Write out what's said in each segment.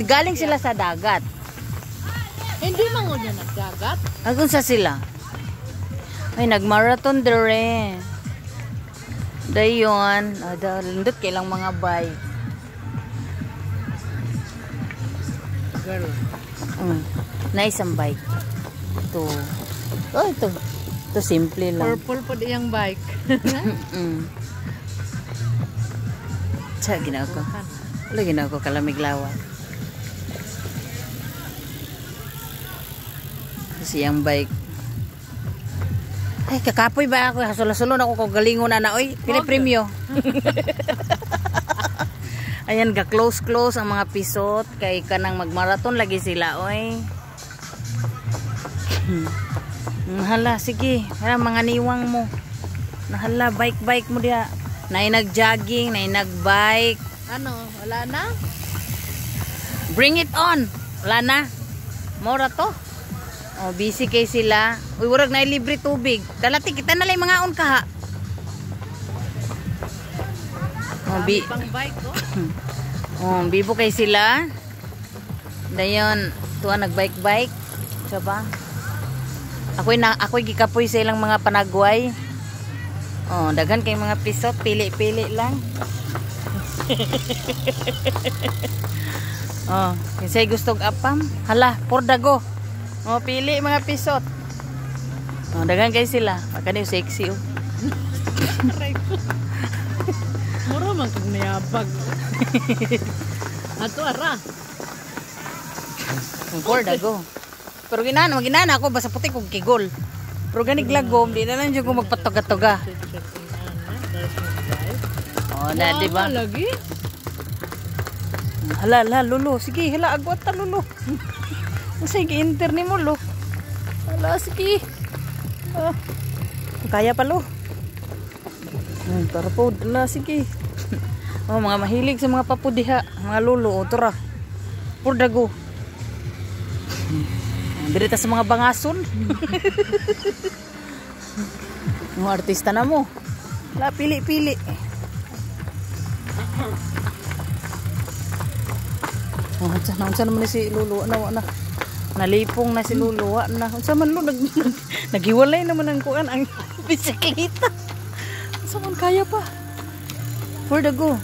galing sila sa dagat. Hindi man ko niya nagdagat. Agun sa sila? Ay, nagmarathon dire. Dayon. Lindot kailang mga bike. Girl. Nice ang bike. Ito. Oh, ito. Ito simple lang. Purple po di yung bike. Sa ginawa ko. Wala ginawa ko kalamig lawan. Kasi yung bike. Ay, kakapoy ba ako? Hasula-sulo na ako kung galingon na oy. Pinipremyo. Ayan, ga-close ang mga pisot. Kay kanang magmarathon lagi sila, oy. Hala, sige. Hala, mga niwang mo. Nahala, bike mo diya. Nay nag-jogging, nay nag-bike. Ano, wala na? Bring it on. Wala na. Mora to. Oh, busy kay sila. Uy, wurag na libre tubig. Dalati kita na lang mga on ka ha. Oh, Pang bike ko. Oh, bibo kay sila. Dayon, tuwa nag-bike. Saba. Ako'y gikapoy sa ilang mga panagway. Oh, daghan kay mga pisot, pili-pili lang. Oh, kinsay gustong apam? Hala, pordago. Oh, pili mga pisot. Oh, daghan kay sila. Makani sexy oh. Mura man kag niyabag. Ato ara. Pordago. Pero ginana ako basta puti kog kigol. Pero ganig lagom, di na lang dyan ko magpatoga-toga. Oh, na, di ba? Lagi? Hala, lulo. Sige, hala, agwat ta, lulo. Sige, enter ni mo, lo. Hala, sige. Kaya pa, lo. Para po, hala, sige. Oh, mga mahilig sa mga papudiha. Mga lulo, o, tura. Pordago. Dirita sa mga bangason. Mga artista na mo. Wala, pili-pili. Oh, unsa naman si Lulu na nalipong na si Lulu na. Unsa man lo naghiwalay naman ang kuan ang bisikleta. Unsa man kaya pa. For the go.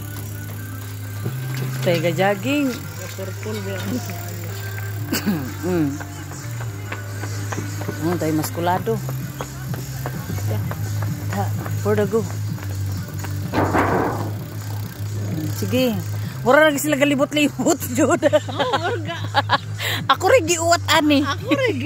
Tega jogging. Purple ba? Tayo maskulado. For the go. Sige. Mura lagi sila galibot-libot, Joda. Oh, Ako rin giuwat ani. Ako rin